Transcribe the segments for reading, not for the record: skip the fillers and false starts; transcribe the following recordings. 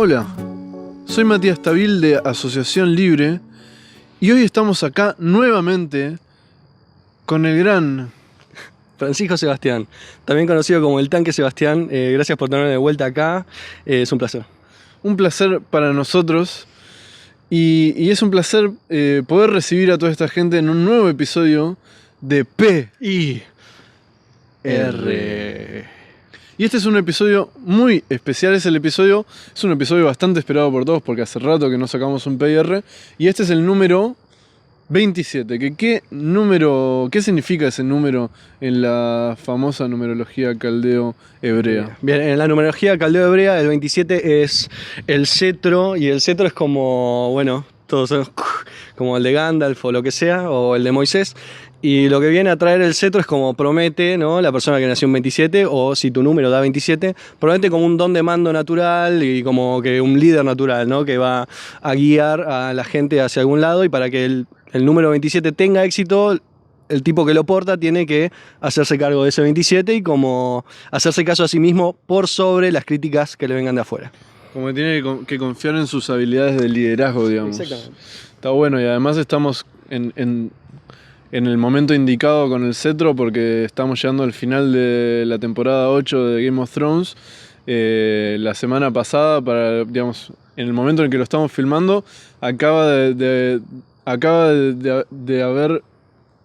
Hola, soy Matías Tabil de Asociación Libre y hoy estamos acá nuevamente con el gran Francisco Sebastián, también conocido como el Tanque Sebastián. Gracias por tenerme de vuelta acá, es un placer. Un placer para nosotros y es un placer poder recibir a toda esta gente en un nuevo episodio de PIR. Y este es un episodio muy especial, es un episodio bastante esperado por todos porque hace rato que no sacamos un PIR y este es el número 27. ¿Qué significa ese número en la famosa numerología caldeo-hebrea? Bien, en la numerología caldeo-hebrea el 27 es el cetro, y el cetro es como, bueno, todos son como el de Gandalf o lo que sea, o el de Moisés. Y lo que viene a traer el cetro es como promete, ¿no? La persona que nació en 27, o si tu número da 27, promete como un don de mando natural y como que un líder natural, ¿no? Que va a guiar a la gente hacia algún lado, y para que el número 27 tenga éxito, el tipo que lo porta tiene que hacerse cargo de ese 27 y como hacerse caso a sí mismo por sobre las críticas que le vengan de afuera. Como que tiene que confiar en sus habilidades de liderazgo, digamos. Exactamente. Está bueno, y además estamos en el momento indicado con el cetro porque estamos llegando al final de la temporada 8 de Game of Thrones. La semana pasada, digamos, en el momento en el que lo estamos filmando, acaba de haber...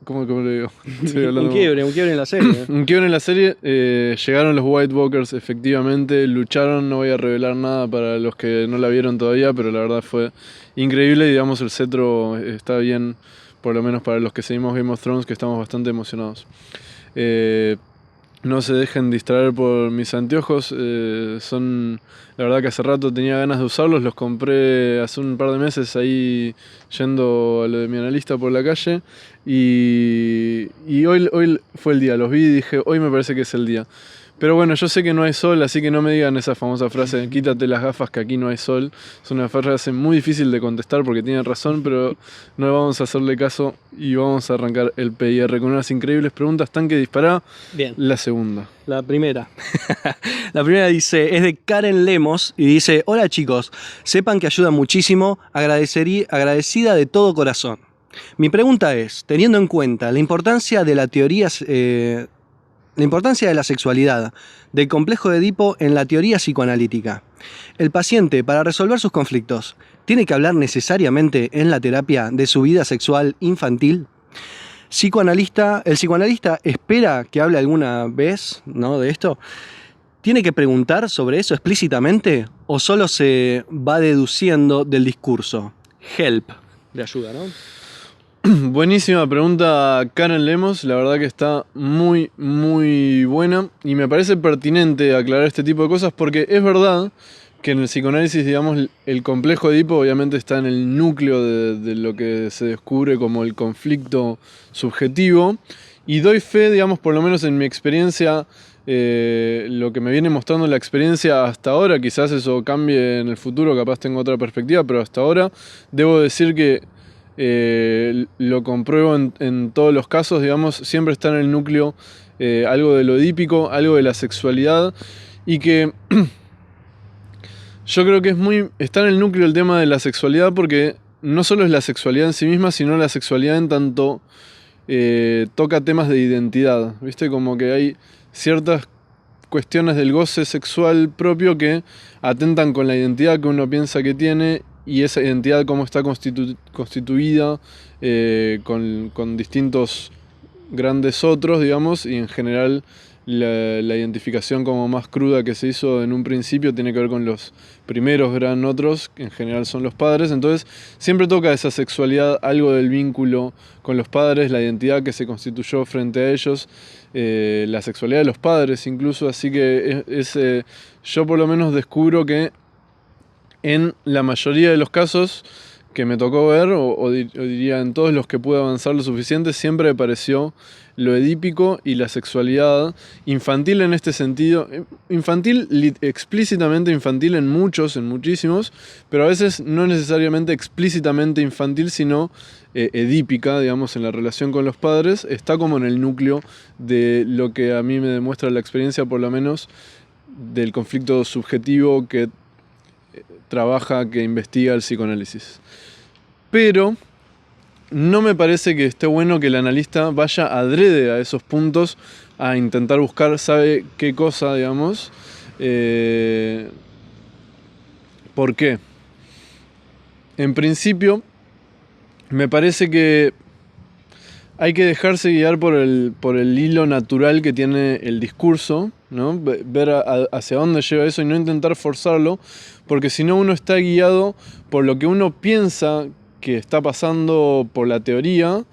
¿Cómo le digo? Un quiebre en la serie. Un quiebre en la serie. Llegaron los White Walkers, efectivamente, lucharon. No voy a revelar nada para los que no la vieron todavía, pero la verdad fue increíble. Y digamos, el cetro está bien, por lo menos para los que seguimos Game of Thrones, que estamos bastante emocionados. No se dejen distraer por mis anteojos. La verdad que hace rato tenía ganas de usarlos. Los compré hace un par de meses ahí yendo a lo de mi analista por la calle. Y hoy fue el día. Los vi y dije, hoy me parece que es el día. Pero bueno, yo sé que no hay sol, así que no me digan esa famosa frase, quítate las gafas que aquí no hay sol. Es una frase muy difícil de contestar porque tienen razón, pero no vamos a hacerle caso y vamos a arrancar el PIR con unas increíbles preguntas. Tanque, dispará. Bien. La segunda. La primera. La primera dice, es de Karen Lemos y dice: hola chicos, sepan que ayuda muchísimo, agradecida de todo corazón. Mi pregunta es, teniendo en cuenta la importancia de la teoría... La importancia de la sexualidad, del complejo de Edipo en la teoría psicoanalítica. El paciente, para resolver sus conflictos, ¿tiene que hablar necesariamente en la terapia de su vida sexual infantil? El psicoanalista espera que hable alguna vez, ¿no?, de esto. ¿Tiene que preguntar sobre eso explícitamente o solo se va deduciendo del discurso? Help. De ayuda, ¿no? Buenísima pregunta, Karen Lemos. La verdad que está muy, muy buena. Y me parece pertinente aclarar este tipo de cosas porque es verdad que en el psicoanálisis, digamos, el complejo de Edipo obviamente está en el núcleo de lo que se descubre como el conflicto subjetivo. Y doy fe, digamos, por lo menos en mi experiencia, lo que me viene mostrando la experiencia hasta ahora. Quizás eso cambie en el futuro, capaz tengo otra perspectiva, pero hasta ahora debo decir que lo compruebo en todos los casos, digamos, siempre está en el núcleo algo de lo edípico, algo de la sexualidad, y que yo creo que está en el núcleo el tema de la sexualidad porque no solo es la sexualidad en sí misma, sino la sexualidad en tanto toca temas de identidad, ¿viste? Como que hay ciertas cuestiones del goce sexual propio que atentan con la identidad que uno piensa que tiene. Y esa identidad cómo está constituida con distintos grandes otros, digamos, y en general la identificación como más cruda que se hizo en un principio tiene que ver con los primeros gran otros, que en general son los padres. Entonces siempre toca esa sexualidad, algo del vínculo con los padres, la identidad que se constituyó frente a ellos, la sexualidad de los padres incluso. Así que yo por lo menos descubro que en la mayoría de los casos que me tocó ver, o diría en todos los que pude avanzar lo suficiente, siempre me pareció lo edípico y la sexualidad infantil en este sentido. Infantil, explícitamente infantil en muchísimos, pero a veces no necesariamente explícitamente infantil, sino edípica, digamos, en la relación con los padres. Está como en el núcleo de lo que a mí me demuestra la experiencia, por lo menos, del conflicto subjetivo que trabaja, que investiga el psicoanálisis. Pero no me parece que esté bueno que el analista vaya adrede a esos puntos a intentar buscar, sabe qué cosa, digamos. ¿Por qué? En principio, me parece que hay que dejarse guiar por el hilo natural que tiene el discurso, ¿no? Ver hacia dónde lleva eso y no intentar forzarlo, porque si no uno está guiado por lo que uno piensa que está pasando por la teoría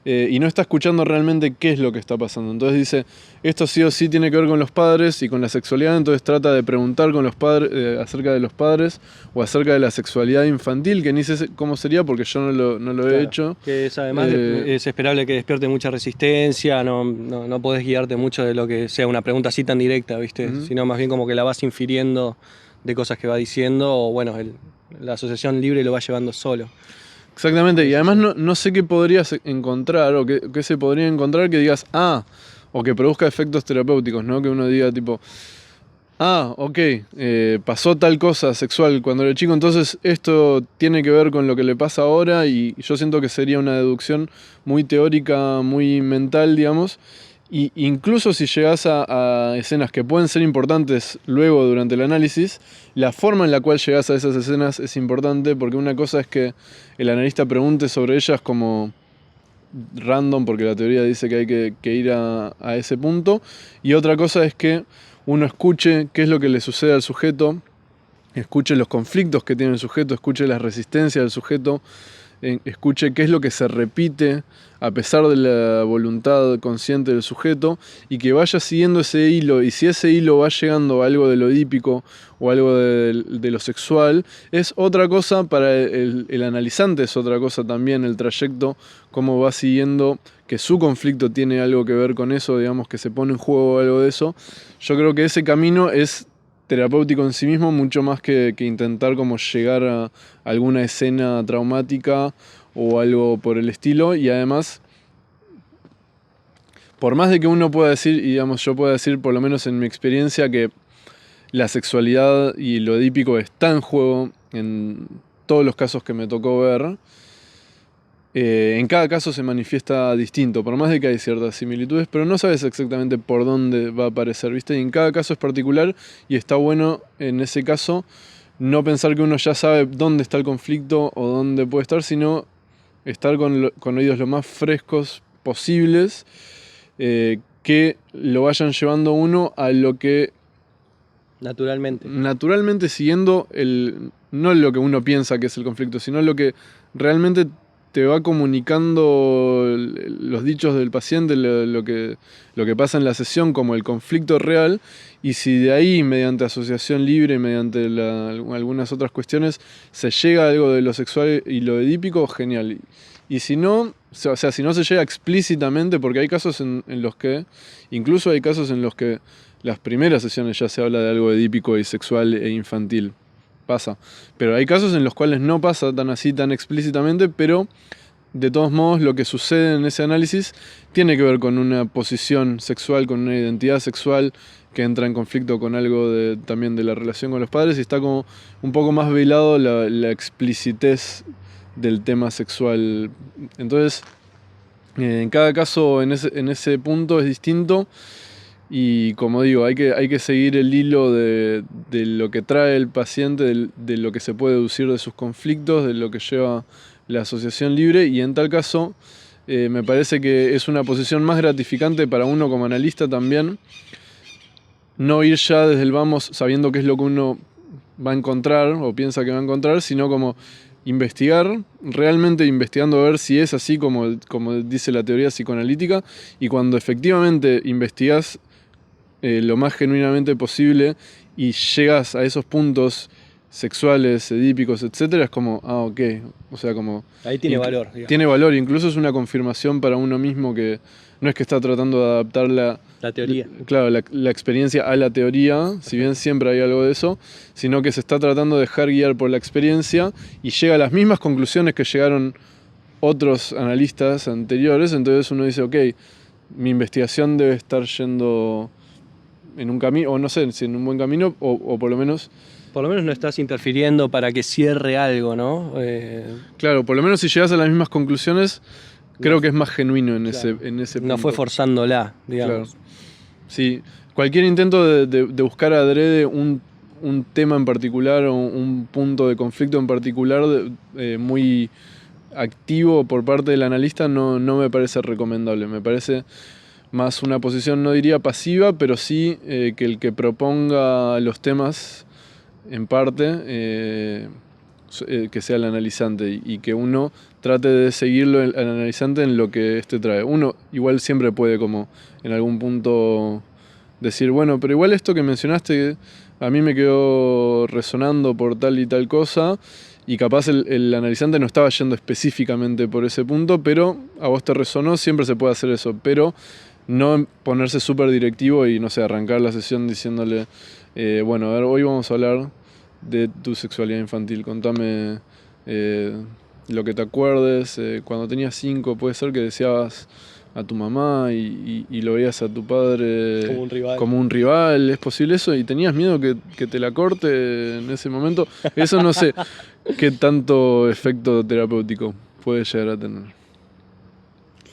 y no está escuchando realmente qué es lo que está pasando. Entonces dice, esto sí o sí tiene que ver con los padres y con la sexualidad, entonces trata de preguntar con los padres, acerca de los padres o acerca de la sexualidad infantil, que ni sé cómo sería porque yo no lo he hecho. Que es, además es esperable que despierte mucha resistencia, no podés guiarte mucho de lo que sea una pregunta así tan directa, ¿viste? Sino más bien como que la vas infiriendo de cosas que va diciendo, o bueno, la asociación libre lo va llevando solo. Exactamente, y además no sé qué podrías encontrar o qué se podría encontrar que digas, o que produzca efectos terapéuticos, ¿no? Que uno diga tipo, ok, pasó tal cosa sexual cuando era chico, entonces esto tiene que ver con lo que le pasa ahora y yo siento que sería una deducción muy teórica, muy mental, digamos. Y incluso si llegas a escenas que pueden ser importantes luego durante el análisis, la forma en la cual llegas a esas escenas es importante porque una cosa es que el analista pregunte sobre ellas como random porque la teoría dice que hay que ir a ese punto, y otra cosa es que uno escuche qué es lo que le sucede al sujeto, escuche los conflictos que tiene el sujeto, escuche las resistencias del sujeto, escuche qué es lo que se repite a pesar de la voluntad consciente del sujeto y que vaya siguiendo ese hilo, y si ese hilo va llegando a algo de lo edípico o algo de lo sexual, es otra cosa para el analizante, es otra cosa también el trayecto, cómo va siguiendo que su conflicto tiene algo que ver con eso, digamos que se pone en juego algo de eso. Yo creo que ese camino es terapéutico en sí mismo, mucho más que intentar como llegar a alguna escena traumática o algo por el estilo. Y además, por más de que uno pueda decir, y digamos yo pueda decir por lo menos en mi experiencia, que la sexualidad y lo edípico está en juego en todos los casos que me tocó ver, en cada caso se manifiesta distinto, por más de que hay ciertas similitudes, pero no sabes exactamente por dónde va a aparecer, ¿viste? Y en cada caso es particular y está bueno en ese caso no pensar que uno ya sabe dónde está el conflicto o dónde puede estar, sino estar con oídos lo más frescos posibles, que lo vayan llevando uno a lo que naturalmente siguiendo no lo que uno piensa que es el conflicto, sino lo que realmente te va comunicando los dichos del paciente, lo que pasa en la sesión como el conflicto real, y si de ahí, mediante asociación libre, mediante algunas otras cuestiones, se llega a algo de lo sexual y lo edípico, genial. Y si no, o sea, si no se llega explícitamente, porque hay casos en los que, incluso hay casos en los que las primeras sesiones ya se habla de algo edípico y sexual e infantil. Pasa. Pero hay casos en los cuales no pasa tan así, tan explícitamente, pero de todos modos lo que sucede en ese análisis tiene que ver con una posición sexual, con una identidad sexual que entra en conflicto con algo también de la relación con los padres, y está como un poco más velado la explicitez del tema sexual. Entonces, en cada caso en ese punto es distinto. Y como digo, hay que seguir el hilo de lo que trae el paciente, de lo que se puede deducir de sus conflictos, de lo que lleva la asociación libre, y en tal caso me parece que es una posición más gratificante para uno como analista también, no ir ya desde el vamos sabiendo qué es lo que uno va a encontrar o piensa que va a encontrar, sino como investigar, realmente investigando a ver si es así como dice la teoría psicoanalítica, y cuando efectivamente investigás lo más genuinamente posible y llegas a esos puntos sexuales, edípicos, etcétera, es como, ok, o sea, como... Ahí tiene valor. Digamos. Tiene valor, incluso es una confirmación para uno mismo, que no es que está tratando de adaptar la teoría. Claro, la experiencia a la teoría, si bien siempre hay algo de eso, sino que se está tratando de dejar guiar por la experiencia y llega a las mismas conclusiones que llegaron otros analistas anteriores. Entonces uno dice, ok, mi investigación debe estar yendo en un camino, o no sé si en un buen camino, o por lo menos... Por lo menos no estás interfiriendo para que cierre algo, ¿no? Claro, por lo menos si llegas a las mismas conclusiones, creo que es más genuino en claro. ese punto. No fue forzándola, digamos. Claro. Sí, cualquier intento de buscar adrede un tema en particular o un punto de conflicto en particular muy activo por parte del analista no me parece recomendable. Me parece más una posición, no diría pasiva, pero sí que el que proponga los temas en parte que sea el analizante y que uno trate de seguirlo al analizante en lo que éste trae. Uno igual siempre puede como en algún punto decir, bueno, pero igual esto que mencionaste a mí me quedó resonando por tal y tal cosa y capaz el analizante no estaba yendo específicamente por ese punto, pero a vos te resonó, siempre se puede hacer eso, pero no ponerse súper directivo y no sé, arrancar la sesión diciéndole, bueno, a ver, hoy vamos a hablar de tu sexualidad infantil, contame lo que te acuerdes, cuando tenías 5 puede ser que deseabas a tu mamá y lo veías a tu padre como un rival, ¿es posible eso? ¿Y tenías miedo que te la corte en ese momento? Eso no sé qué tanto efecto terapéutico puede llegar a tener.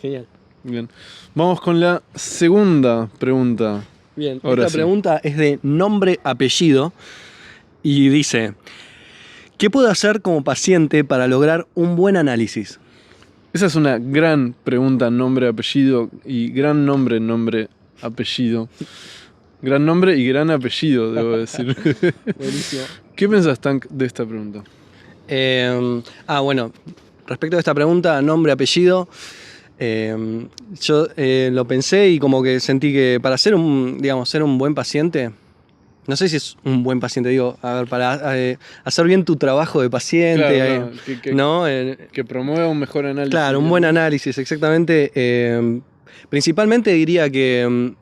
Genial. Bien, vamos con la segunda pregunta. Bien, ahora esta sí. pregunta es de nombre-apellido y dice, ¿qué puedo hacer como paciente para lograr un buen análisis? Esa es una gran pregunta, nombre, apellido y gran nombre, apellido. Gran nombre y gran apellido, debo decir. Buenísimo. ¿Qué pensás, Tank, de esta pregunta? Bueno, respecto a esta pregunta, nombre, apellido, yo lo pensé y como que sentí que para ser ser un buen paciente, no sé si es un buen paciente, digo, a ver, para hacer bien tu trabajo de paciente, claro, que promueva un mejor análisis. Claro, un buen análisis, exactamente. Principalmente diría que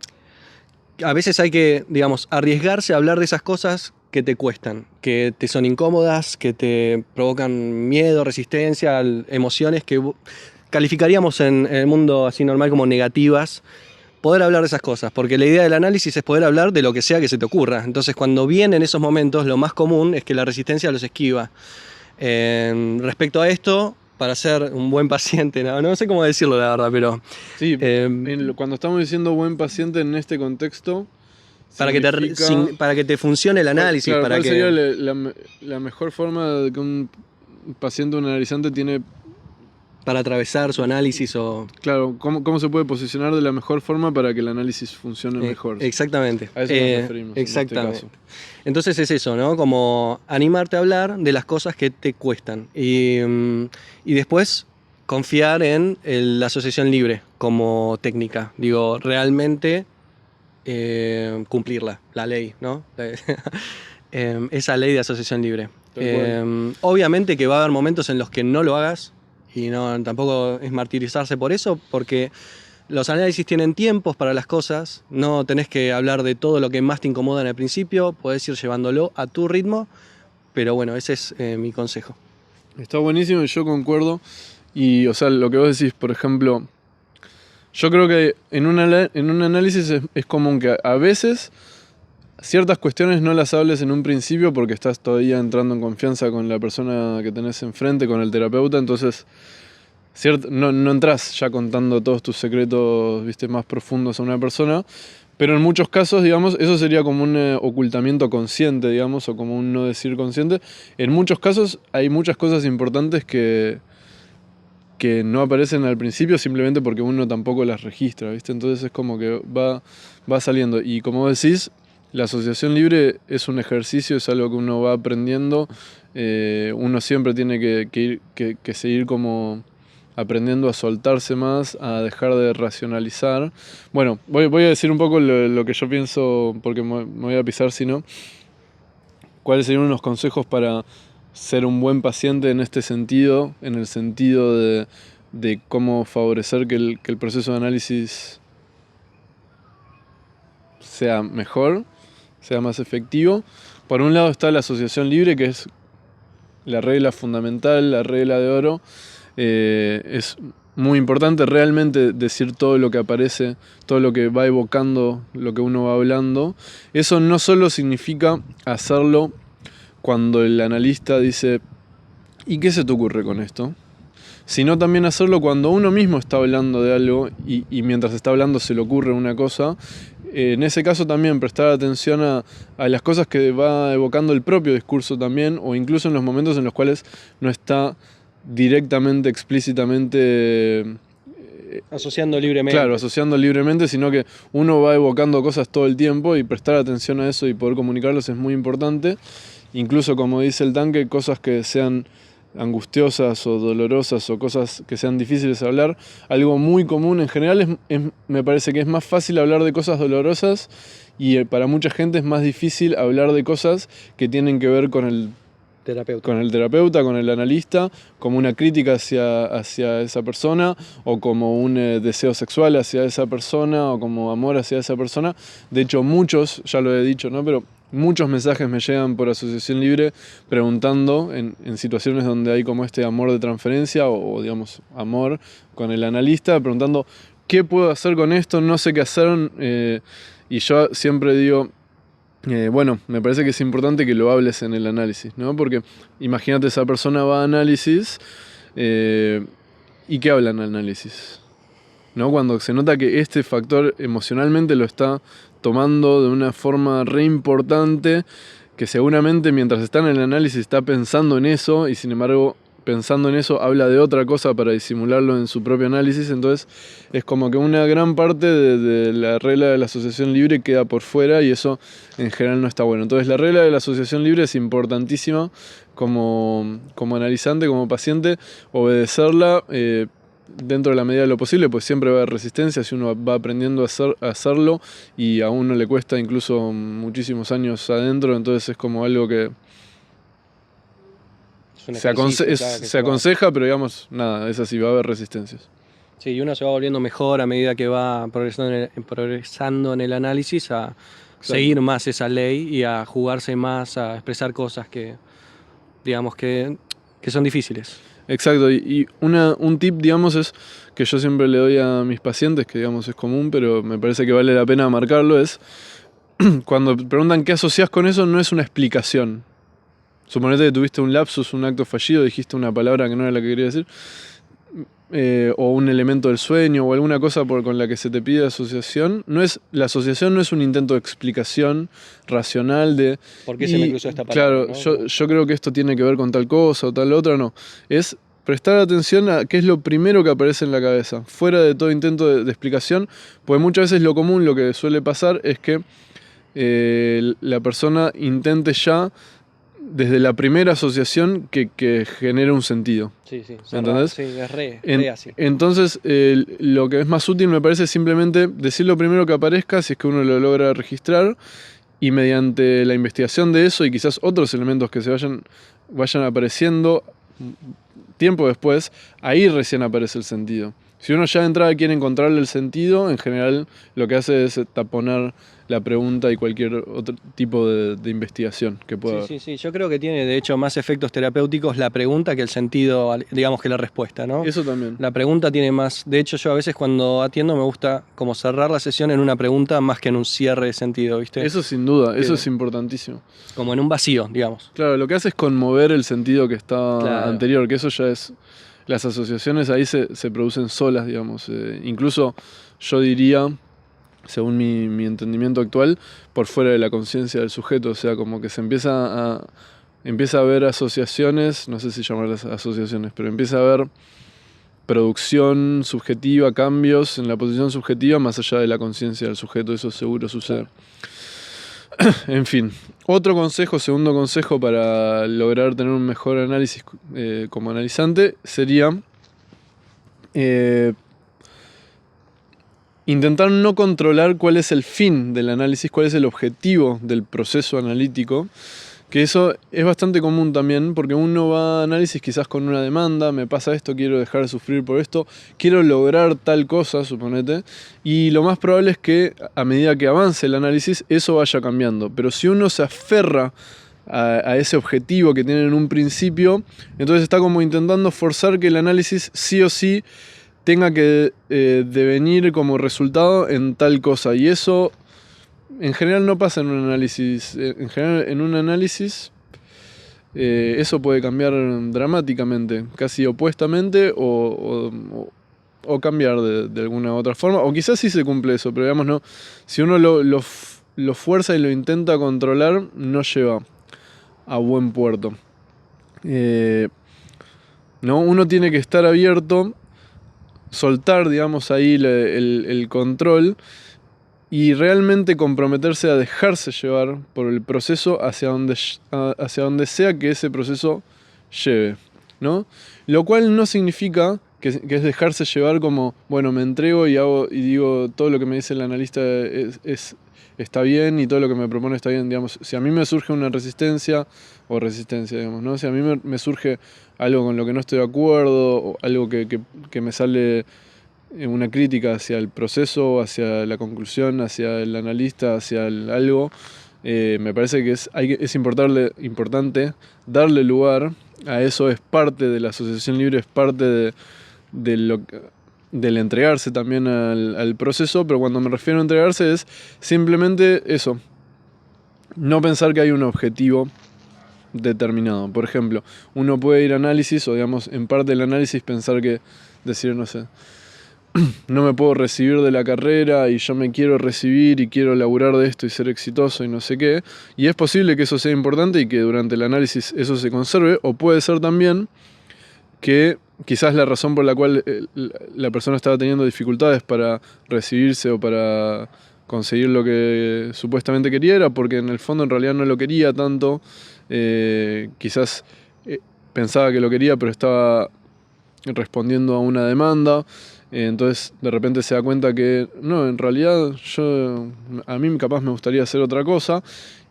a veces hay que, digamos, arriesgarse a hablar de esas cosas que te cuestan, que te son incómodas, que te provocan miedo, resistencia, emociones que calificaríamos en el mundo así normal como negativas. Poder hablar de esas cosas, porque la idea del análisis es poder hablar de lo que sea que se te ocurra. Entonces, cuando vienen esos momentos, lo más común es que la resistencia los esquiva. Respecto a esto, para ser un buen paciente, no sé cómo decirlo la verdad, pero... Sí, cuando estamos diciendo buen paciente en este contexto... Para que te funcione el análisis. Claro, para ¿cuál que sería la mejor forma de que un paciente, un analizante tiene... Para atravesar su análisis o... Claro, ¿cómo se puede posicionar de la mejor forma para que el análisis funcione mejor? Exactamente. A eso nos referimos. Exactamente. En este caso. Entonces es eso, ¿no? Como animarte a hablar de las cosas que te cuestan. Y después confiar en la asociación libre como técnica. Digo, realmente cumplirla, la ley, ¿no? Esa ley de asociación libre. Obviamente que va a haber momentos en los que no lo hagas. Y tampoco es martirizarse por eso, porque los análisis tienen tiempos para las cosas, no tenés que hablar de todo lo que más te incomoda en el principio, podés ir llevándolo a tu ritmo, pero bueno, ese es mi consejo. Está buenísimo y yo concuerdo. Y, o sea, lo que vos decís, por ejemplo, yo creo que en un análisis es común que a veces ciertas cuestiones no las hables en un principio porque estás todavía entrando en confianza con la persona que tenés enfrente, con el terapeuta, entonces no entras ya contando todos tus secretos, viste, más profundos a una persona, pero en muchos casos, digamos, eso sería como un ocultamiento consciente, digamos, o como un no decir consciente. En muchos casos hay muchas cosas importantes que no aparecen al principio simplemente porque uno tampoco las registra, ¿viste? Entonces es como que va saliendo. Y como decís, la asociación libre es un ejercicio, es algo que uno va aprendiendo. Uno siempre tiene que seguir como aprendiendo a soltarse más, a dejar de racionalizar. Bueno, voy a decir un poco lo que yo pienso, porque me voy a pisar si no. ¿Cuáles serían unos consejos para ser un buen paciente en este sentido? En el sentido de cómo favorecer que el proceso de análisis sea mejor, sea más efectivo. Por un lado está la asociación libre, que es la regla fundamental, la regla de oro. Es muy importante realmente decir todo lo que aparece, todo lo que va evocando, lo que uno va hablando. Eso no solo significa hacerlo cuando el analista dice, ¿y qué se te ocurre con esto? Sino también hacerlo cuando uno mismo está hablando de algo y mientras está hablando se le ocurre una cosa. En ese caso también prestar atención a las cosas que va evocando el propio discurso también, o incluso en los momentos en los cuales no está directamente, explícitamente... Asociando libremente. Claro, asociando libremente, sino que uno va evocando cosas todo el tiempo y prestar atención a eso y poder comunicarlos es muy importante. Incluso, como dice el tanque, cosas que sean angustiosas o dolorosas o cosas que sean difíciles de hablar. Algo muy común en general me parece que es más fácil hablar de cosas dolorosas y para mucha gente es más difícil hablar de cosas que tienen que ver con el terapeuta, con el analista, como una crítica hacia esa persona, o como un deseo sexual hacia esa persona, o como amor hacia esa persona. De hecho, muchos, ya lo he dicho, ¿no? Pero muchos mensajes me llegan por asociación libre preguntando en situaciones donde hay como este amor de transferencia, o digamos, amor con el analista, preguntando, ¿qué puedo hacer con esto? No sé qué hacer. Y yo siempre digo... bueno, me parece que es importante que lo hables en el análisis, ¿no? Porque imagínate, esa persona va a análisis y ¿qué habla en análisis? ¿No? Cuando se nota que este factor emocionalmente lo está tomando de una forma re importante, que seguramente mientras está en el análisis está pensando en eso y sin embargo pensando en eso habla de otra cosa para disimularlo en su propio análisis. Entonces es como que una gran parte de la regla de la asociación libre queda por fuera y eso en general no está bueno. Entonces la regla de la asociación libre es importantísima como analizante, como paciente, obedecerla dentro de la medida de lo posible, pues siempre va a haber resistencia si uno va aprendiendo a hacerlo y a uno le cuesta incluso muchísimos años adentro. Entonces es como algo que se aconseja, pero digamos, nada, es así, va a haber resistencias. Sí, y uno se va volviendo mejor a medida que va progresando en el análisis, a seguir más esa ley y a jugarse más, a expresar cosas que, digamos, que son difíciles. Exacto, y un tip, digamos, es que yo siempre le doy a mis pacientes, que digamos es común, pero me parece que vale la pena marcarlo, es cuando preguntan qué asocias con eso, no es una explicación. Suponete que tuviste un lapsus, un acto fallido, dijiste una palabra que no era la que quería decir, o un elemento del sueño, o alguna cosa con la que se te pide asociación. La asociación no es un intento de explicación racional de... ¿Por qué se me cruzó esta palabra? Claro, ¿no? yo creo que esto tiene que ver con tal cosa o tal otra, no. Es prestar atención a qué es lo primero que aparece en la cabeza, fuera de todo intento de explicación, pues muchas veces lo común, lo que suele pasar es que la persona intente ya desde la primera asociación que genere un sentido. Sí, sí. ¿Entendés? Sí, es re así. Entonces, lo que es más útil me parece es simplemente decir lo primero que aparezca, si es que uno lo logra registrar, y mediante la investigación de eso y quizás otros elementos que se vayan apareciendo tiempo después, ahí recién aparece el sentido. Si uno ya de entrada quiere encontrarle el sentido, en general lo que hace es taponar la pregunta y cualquier otro tipo de investigación que pueda haber. Sí. Yo creo que tiene, de hecho, más efectos terapéuticos la pregunta que el sentido, digamos, que la respuesta, ¿no? Eso también. La pregunta tiene más... De hecho, yo a veces cuando atiendo me gusta como cerrar la sesión en una pregunta más que en un cierre de sentido, ¿viste? Eso sin duda, eso es importantísimo. Como en un vacío, digamos. Claro, lo que hace es conmover el sentido que está anterior, que eso ya es... Las asociaciones ahí se producen solas, digamos. Incluso yo diría, según mi entendimiento actual, por fuera de la conciencia del sujeto. O sea, como que se empieza a ver asociaciones, no sé si llamarlas asociaciones, pero empieza a haber producción subjetiva, cambios en la posición subjetiva más allá de la conciencia del sujeto. Eso seguro sucede. En fin, segundo consejo para lograr tener un mejor análisis como analizante sería intentar no controlar cuál es el fin del análisis, cuál es el objetivo del proceso analítico, que eso es bastante común también, porque uno va a análisis quizás con una demanda, me pasa esto, quiero dejar de sufrir por esto, quiero lograr tal cosa, suponete, y lo más probable es que a medida que avance el análisis eso vaya cambiando, pero si uno se aferra a ese objetivo que tiene en un principio, entonces está como intentando forzar que el análisis sí o sí tenga que devenir como resultado en tal cosa. Y eso en general no pasa en un análisis. En general en un análisis eso puede cambiar dramáticamente, casi opuestamente o cambiar de alguna otra forma. O quizás sí se cumple eso, pero digamos no. Si uno lo fuerza y lo intenta controlar, no lleva a buen puerto. ¿No? Uno tiene que estar abierto, soltar, digamos, ahí el control y realmente comprometerse a dejarse llevar por el proceso hacia donde sea que ese proceso lleve, ¿no? Lo cual no significa que es dejarse llevar como, bueno, me entrego y hago y digo todo lo que me dice el analista está bien y todo lo que me propone está bien, digamos. Si a mí me surge una resistencia, digamos, ¿no? Si a mí me surge algo con lo que no estoy de acuerdo, o algo que me sale una crítica hacia el proceso, hacia la conclusión, hacia el analista, hacia algo, me parece que es importante darle lugar a eso. Es parte de la asociación libre, es parte del entregarse también al proceso, pero cuando me refiero a entregarse es simplemente eso, no pensar que hay un objetivo determinado. Por ejemplo, uno puede ir a análisis o digamos en parte del análisis pensar que decir, no sé, no me puedo recibir de la carrera y yo me quiero recibir y quiero laburar de esto y ser exitoso y no sé qué. Y es posible que eso sea importante y que durante el análisis eso se conserve, o puede ser también que quizás la razón por la cual la persona estaba teniendo dificultades para recibirse o para conseguir lo que supuestamente quería era porque en el fondo en realidad no lo quería tanto. Quizás pensaba que lo quería pero estaba respondiendo a una demanda. Entonces de repente se da cuenta que no, en realidad a mí capaz me gustaría hacer otra cosa.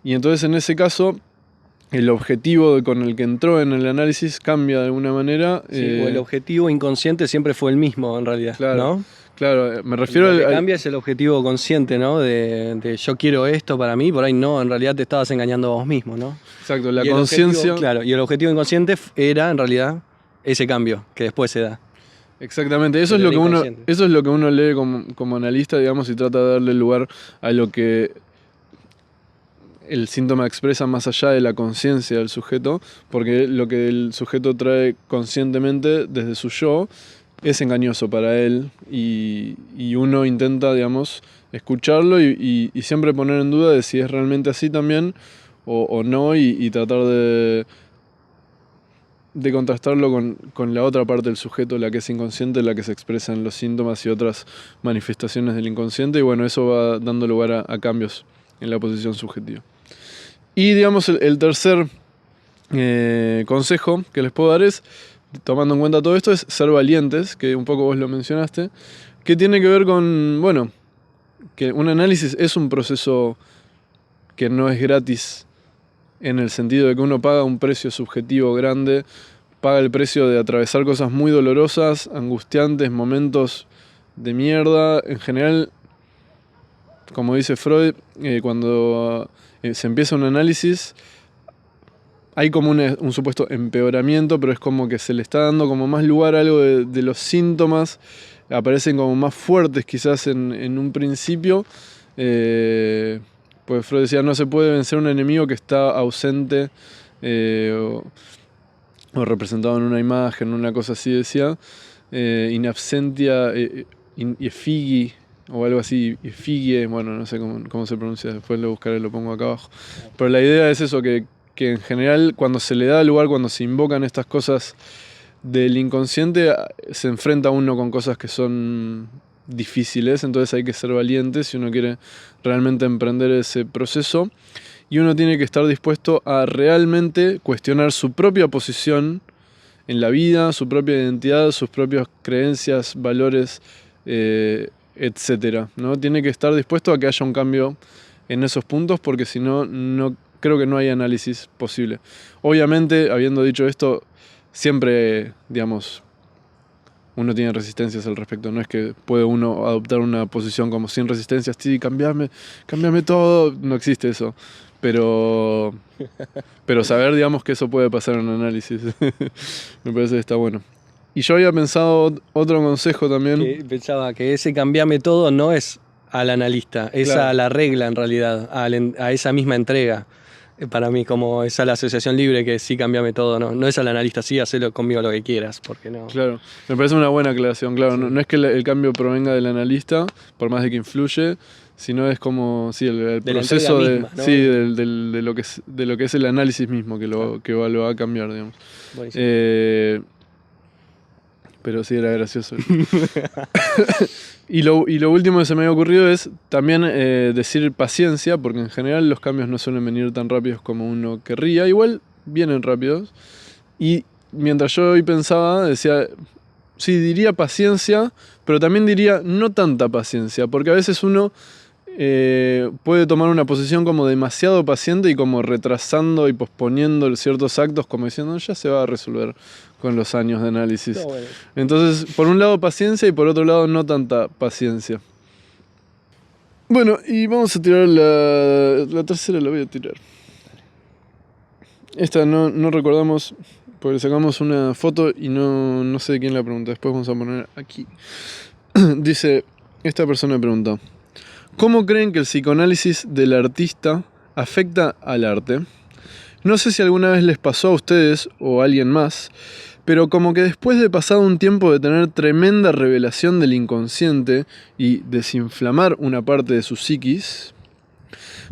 Y entonces en ese caso el objetivo con el que entró en el análisis cambia de alguna manera. Sí, o el objetivo inconsciente siempre fue el mismo, en realidad, Claro, ¿no? claro, me refiero Lo que cambia es el objetivo consciente, ¿no? De yo quiero esto para mí, por ahí no, en realidad te estabas engañando a vos mismo, ¿no? Exacto, la Y el conciencia. claro, y el objetivo inconsciente era, en realidad, ese cambio que después se da. Exactamente, eso es Pero lo que uno, inconsciente. eso es lo que uno lee como analista, digamos, y trata de darle lugar a lo que el síntoma expresa más allá de la conciencia del sujeto, porque lo que el sujeto trae conscientemente desde su yo es engañoso para él y uno intenta, digamos, escucharlo y siempre poner en duda de si es realmente así también o no y tratar de contrastarlo con la otra parte del sujeto, la que es inconsciente, la que se expresa en los síntomas y otras manifestaciones del inconsciente, y bueno, eso va dando lugar a cambios en la posición subjetiva. Y digamos, el tercer consejo que les puedo dar es, tomando en cuenta todo esto, es ser valientes, que un poco vos lo mencionaste, que tiene que ver con, bueno, que un análisis es un proceso que no es gratis, en el sentido de que uno paga un precio subjetivo grande, paga el precio de atravesar cosas muy dolorosas, angustiantes, momentos de mierda. En general, como dice Freud, cuando se empieza un análisis, hay como un supuesto empeoramiento, pero es como que se le está dando como más lugar a algo de los síntomas, aparecen como más fuertes quizás en un principio. Pues Freud decía, no se puede vencer un enemigo que está ausente o representado en una imagen, una cosa así decía. In absentia efigi o algo así, efigie, bueno, no sé cómo se pronuncia, después lo buscaré, lo pongo acá abajo. Pero la idea es eso, que en general cuando se le da lugar, cuando se invocan estas cosas del inconsciente, se enfrenta uno con cosas que son difíciles, entonces hay que ser valiente si uno quiere realmente emprender ese proceso, y uno tiene que estar dispuesto a realmente cuestionar su propia posición en la vida, su propia identidad, sus propias creencias, valores, etcétera, ¿no? Tiene que estar dispuesto a que haya un cambio en esos puntos, porque si no, no creo que no hay análisis posible. Obviamente, habiendo dicho esto, siempre, digamos, uno tiene resistencias al respecto. No es que puede uno adoptar una posición como sin resistencias, sí, cambiame todo, no existe eso. Pero saber, digamos, que eso puede pasar en un análisis, me parece que está bueno. Y yo había pensado otro consejo también. Que pensaba que ese cambiame todo no es al analista, es Claro. a la regla en realidad, a esa misma entrega. Para mí, como es a la asociación libre que sí cambiame todo, no es al analista, sí, hacelo conmigo lo que quieras, porque no. Claro, me parece una buena aclaración, claro, Sí. no es que el cambio provenga del analista, por más de que influye, sino es como, sí, el De la proceso entrega de, misma, ¿no? sí, de lo que es el análisis mismo, que lo va a cambiar, digamos. Buenísimo. Pero sí, era gracioso. Y lo último que se me había ocurrido es también decir paciencia, porque en general los cambios no suelen venir tan rápidos como uno querría. Igual vienen rápidos. Y mientras yo hoy pensaba, decía, sí, diría paciencia, pero también diría no tanta paciencia, porque a veces uno puede tomar una posición como demasiado paciente y como retrasando y posponiendo ciertos actos, como diciendo, ya se va a resolver con los años de análisis. No, bueno. Entonces, por un lado paciencia y por otro lado no tanta paciencia. Bueno, y vamos a tirar la tercera, la voy a tirar. Esta no recordamos, porque sacamos una foto y no sé de quién la pregunta. Después vamos a poner aquí. Dice, esta persona pregunta, ¿cómo creen que el psicoanálisis del artista afecta al arte? No sé si alguna vez les pasó a ustedes o a alguien más, pero como que después de pasado un tiempo de tener tremenda revelación del inconsciente y desinflamar una parte de su psiquis,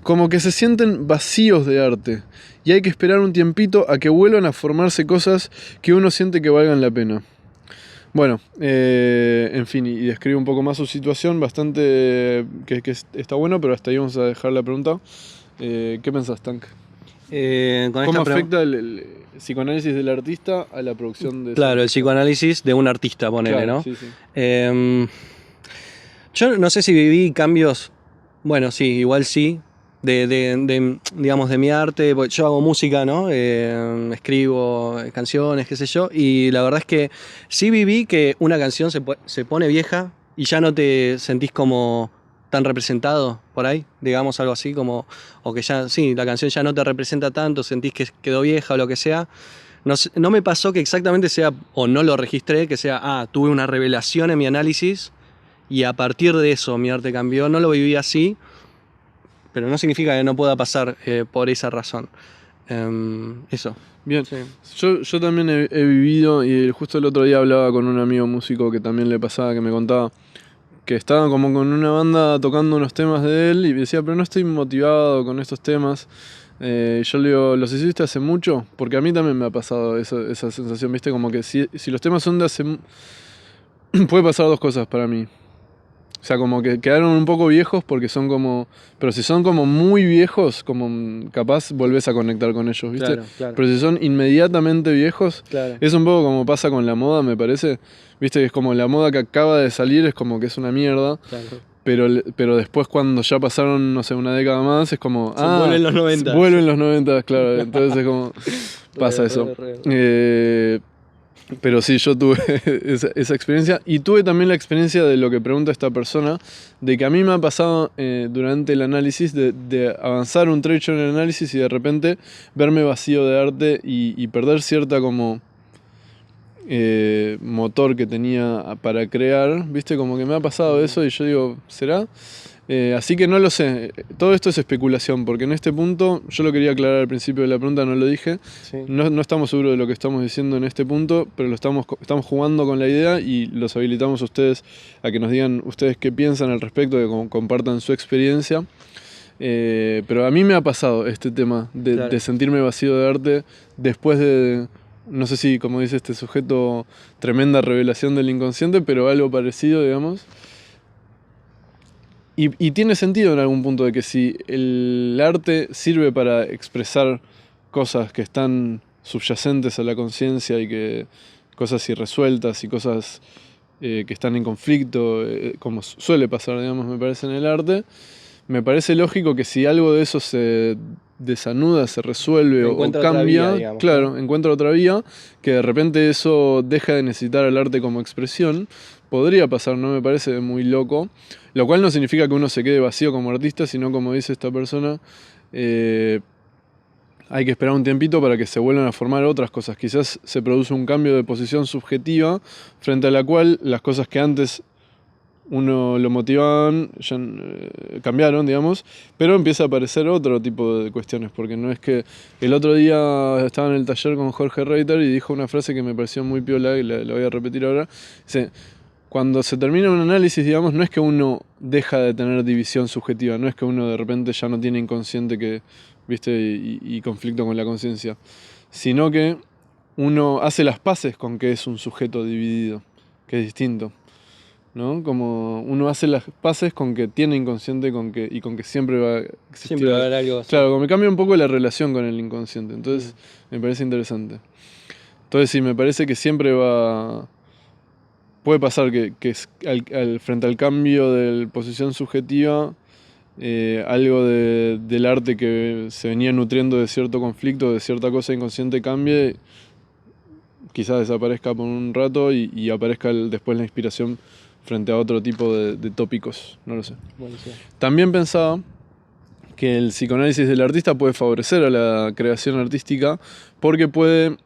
como que se sienten vacíos de arte y hay que esperar un tiempito a que vuelvan a formarse cosas que uno siente que valgan la pena. Bueno, en fin, y describe un poco más su situación, bastante que está bueno, pero hasta ahí vamos a dejar la pregunta. ¿Qué pensás, Tank? Con ¿Cómo esta afecta el psicoanálisis del artista a la producción de Claro, el psicoanálisis de un artista, ponele, Claro, ¿no? sí, sí. Yo no sé si viví cambios, bueno, sí, igual sí, digamos, de mi arte. Yo hago música, ¿no? Escribo canciones, qué sé yo, y la verdad es que sí viví que una canción se pone vieja y ya no te sentís como tan representado por ahí, digamos, algo así, como, o que ya, sí, la canción ya no te representa tanto, sentís que quedó vieja o lo que sea. No me pasó que exactamente sea, o no lo registré, que sea, tuve una revelación en mi análisis y a partir de eso mi arte cambió. No lo viví así, pero no significa que no pueda pasar por esa razón. Eso. Bien, Sí. yo también he vivido, y justo el otro día hablaba con un amigo músico que también le pasaba, que me contaba que estaba como con una banda tocando unos temas de él y decía, pero no estoy motivado con estos temas. Yo le digo, ¿los hiciste hace mucho? Porque a mí también me ha pasado esa sensación, ¿viste? Como que si los temas son de hace... puede pasar dos cosas para mí. O sea, como que quedaron un poco viejos porque son como... Pero si son como muy viejos, como capaz volvés a conectar con ellos, ¿viste? Claro, claro. Pero si son inmediatamente viejos, Claro. es un poco como pasa con la moda, me parece. ¿Viste? Que es como la moda que acaba de salir, es como que es una mierda. Claro. Pero después cuando ya pasaron, no sé, una década más, es como... Vuelven los 90. Vuelven los 90, claro. Entonces es como... pasa eso. Pero sí, yo tuve esa experiencia y tuve también la experiencia de lo que pregunta esta persona, de que a mí me ha pasado durante el análisis de avanzar un trecho en el análisis y de repente verme vacío de arte y perder cierta como motor que tenía para crear, ¿viste? Como que me ha pasado eso y yo digo, ¿será? Así que no lo sé, todo esto es especulación, porque en este punto, yo lo quería aclarar al principio de la pregunta, no lo dije, Sí. no estamos seguros de lo que estamos diciendo en este punto, pero estamos jugando con la idea y los habilitamos a ustedes a que nos digan ustedes qué piensan al respecto, que compartan su experiencia. Pero a mí me ha pasado este tema Claro. de sentirme vacío de arte después de, no sé si como dice este sujeto, tremenda revelación del inconsciente, pero algo parecido, digamos. Y tiene sentido en algún punto de que si el arte sirve para expresar cosas que están subyacentes a la conciencia y que cosas irresueltas y cosas que están en conflicto, como suele pasar, digamos, me parece en el arte, me parece lógico que si algo de eso se desanuda, se resuelve o Encuentra otra cambia, vía, digamos, claro, ¿no? encuentra otra vía, que de repente eso deja de necesitar al arte como expresión, podría pasar, no me parece muy loco, lo cual no significa que uno se quede vacío como artista, sino como dice esta persona, hay que esperar un tiempito para que se vuelvan a formar otras cosas. Quizás se produce un cambio de posición subjetiva frente a la cual las cosas que antes uno lo motivaban ya cambiaron, digamos, pero empieza a aparecer otro tipo de cuestiones, porque no es que el otro día estaba en el taller con Jorge Reiter y dijo una frase que me pareció muy piola y la voy a repetir ahora. Dice, cuando se termina un análisis, digamos, no es que uno deja de tener división subjetiva, no es que uno de repente ya no tiene inconsciente que, ¿viste? Y conflicto con la conciencia, sino que uno hace las paces con que es un sujeto dividido, que es distinto, ¿no? Como uno hace las paces con que tiene inconsciente y con que siempre va a existir. Siempre va a haber algo así. Claro, como me cambia un poco la relación con el inconsciente, entonces me parece interesante. Entonces sí, me parece que siempre puede pasar que frente al cambio de posición subjetiva, algo del arte que se venía nutriendo de cierto conflicto, de cierta cosa inconsciente cambie, quizás desaparezca por un rato y aparezca después la inspiración frente a otro tipo de tópicos, no lo sé. Buenísimo. También pensaba que el psicoanálisis del artista puede favorecer a la creación artística porque puede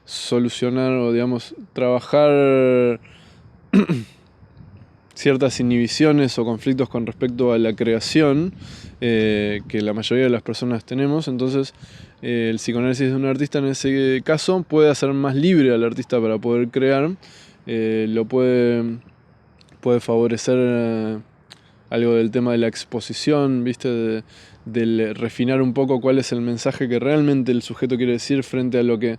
solucionar o, digamos, trabajar ciertas inhibiciones o conflictos con respecto a la creación que la mayoría de las personas tenemos. Entonces el psicoanálisis de un artista en ese caso puede hacer más libre al artista para poder crear, lo puede favorecer algo del tema de la exposición, ¿viste? Del refinar un poco cuál es el mensaje que realmente el sujeto quiere decir frente a lo que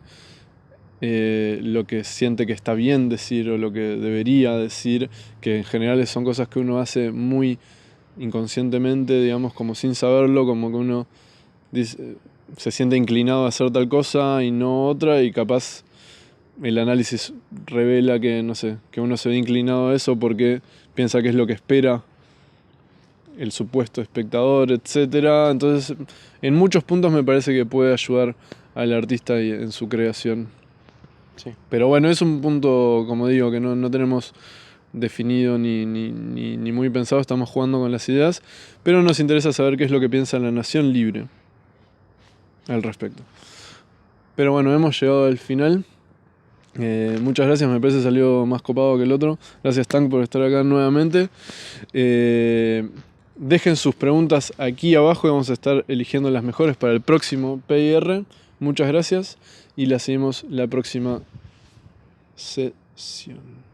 siente que está bien decir o lo que debería decir, que en general son cosas que uno hace muy inconscientemente, digamos, como sin saberlo, como que uno se siente inclinado a hacer tal cosa y no otra, y capaz el análisis revela que, no sé, que uno se ve inclinado a eso porque piensa que es lo que espera el supuesto espectador, etc. Entonces, en muchos puntos me parece que puede ayudar al artista en su creación. Sí. Pero bueno, es un punto, como digo, que no tenemos definido ni muy pensado, estamos jugando con las ideas, pero nos interesa saber qué es lo que piensa la Nación Libre al respecto. Pero bueno, hemos llegado al final. Muchas gracias, me parece salió más copado que el otro. Gracias, Tank, por estar acá nuevamente. Dejen sus preguntas aquí abajo y vamos a estar eligiendo las mejores para el próximo PIR. Muchas gracias y la seguimos la próxima sesión.